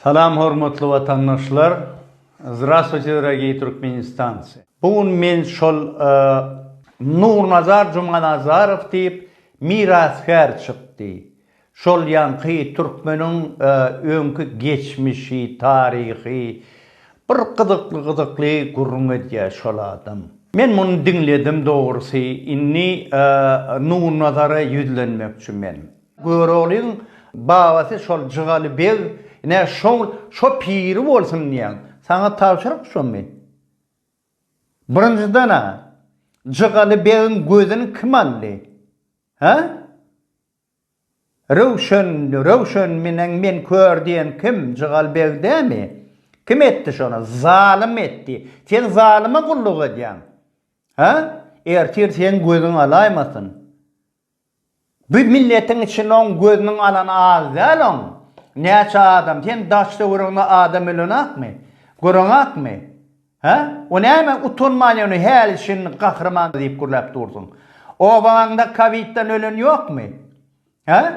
Salam hormatly vatandaşlar. Здравствуйте, дорогие туркменистанцы. Bugün men şol Nurnazar Jumanazarov deyip miraskär çıktı. Şol yanky türkmenin öňkü geçmişi, tarihi bir gyzykly gurrun edýär şol adam. Men muny dinledim dogrusu. Inni Nurnazara yüzlenmekçi men. Görolýň babasy şol Jygaly Beg ne şo piri bolsun diýen. Sana tavşyryk şo men. Birinjiden Jygaly Begin gözüni kim aldy? Ha? Rowşen men kördüýen kim? Jygaly Beg dämi? Kim etdi şonu? Zalim etdi. Sen zalime gulluk edýän. Ha? Ertir sen gözüni alaýmasyn. Bu milletin içinde on gözünün alan az däl on. Näçe adam? Sen daşda görüňde adam ölenak mı? Görüňak mı? Ha? O näme utanmaýany her işin kahraman diýip gurlap dursun. O wagtda Covid'den ölen yok mu? Ha?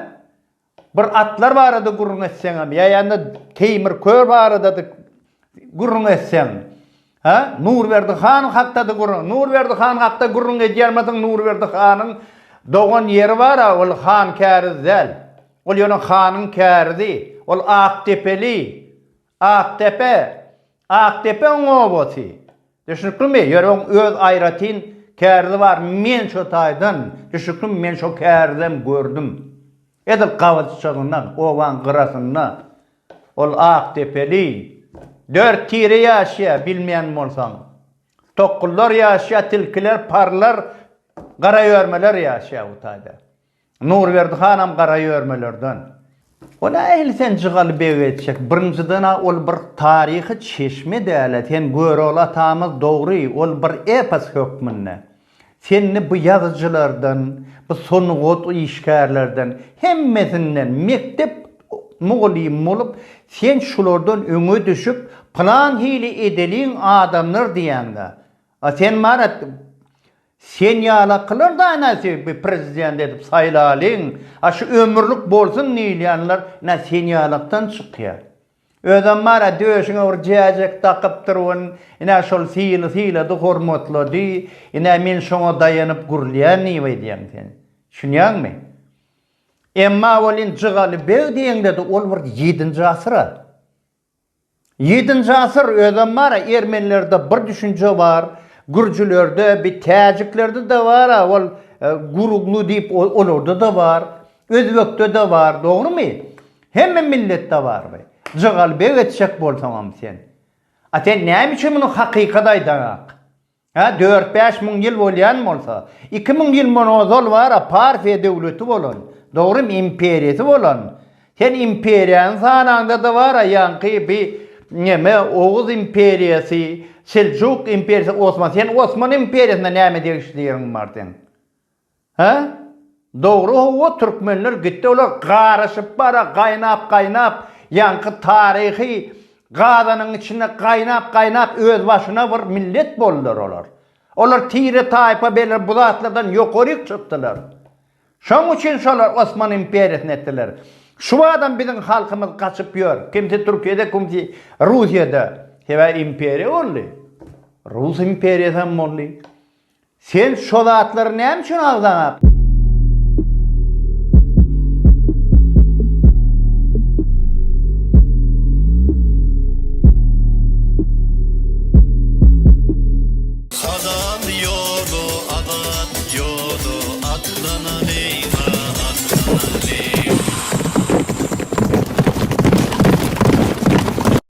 Bir atlar barada gurrun etseňem, ýa-ýa temir kör barada gurrun etseň. Ha? Nurberdi Han hakda da gurrun. Nurberdi Han hakda gurrun edýärmediň. Nurberdi Hanyň doğan ýeri bar, ol Han kärzel. Ol ýony Hanyň kärdi. Ol Aktepeli. Aktepe oňobaty. Düşükmi? Ýöreň öz aýratyn kärdi bar. Men şo taýdan, düşükmi men şo kärdem gördüm. Edil gawaççygyndan, owan gyrasyndan. Ol Aktepeli. 4 tire ýaşya bilmeýän bolsaň. Tokullar ýaşya, tilkiler, parlar, gara ýörmeler ýaşya bu taýda. Nurberdi Hanam gara ýörmelerden. Ona sen Jygaly Beg etjek. Birinjiden ol bir tarihi çeşme dälet. Sen görol atamyz dogry, ol bir epos hökmünde. Senni bu ýazyjylardan, bu songot işgärlerden, hemmesinden mektep mugallim bolup, sen şulardan öňe düşüp plan hili edeliň adamlar diýende. Sen marat sen ýala kılar da näse bir prezident edip saýlalyň, şu ömürlük bolsun diýýänler, nä sen ýalakdan çykýar. Özüm mara döşüňe bir jäjek takyp durun, ina şol sile hormatlady, ina men şoňa daýanyp gurlýan diýýän sen. Şunýarmy? Emma bolin Jygaly Beg diýende ol bir 7-nji asyra. 7-nji asyr özüm mara Ermenilerde bir düşünje bar. Gürcülerde, bir Täjiklerde de var, ol Guruglu diýip olarda da var, Özbekde de var, dogrymy? Hemme milletde var. Jygaly Beg etjek bolsaňam sen. Sen näme üçin muny hakykat aýdanok? Ha, 4-5 müň ýyl bolýan bolsa, 2000 ýyl monozol var, Parfiýa döwleti bolan, dogrymy, imperiýasy bolan. Sen imperiýanyň sanaňda da var, ýanky bir näme Oğuz imperiýasy, Seljuk imperiýasy, Osman. Sen Osman imperiýasynda näme degişdiýäň bar sen? Ha? Dogry, o türkmenler gitdi, olar garaşyp bara, gaýnap, ýanky tarihi gazanyň içinde gaýnap öz başyna bir millet boldular olar. Olar tire taýpa beler bulatlardan ýokaryk çykdylar. Şoň üçin şolar Osman imperiýasyny etdiler. Şu adam bizim halkymyz kaçıp ýör. Kimse Türkiýede, kimse Rusiýada. Heva imperiýa boldy. Rus imperiýasy boldy. Sen şo zatlary näme üçin aldaňap?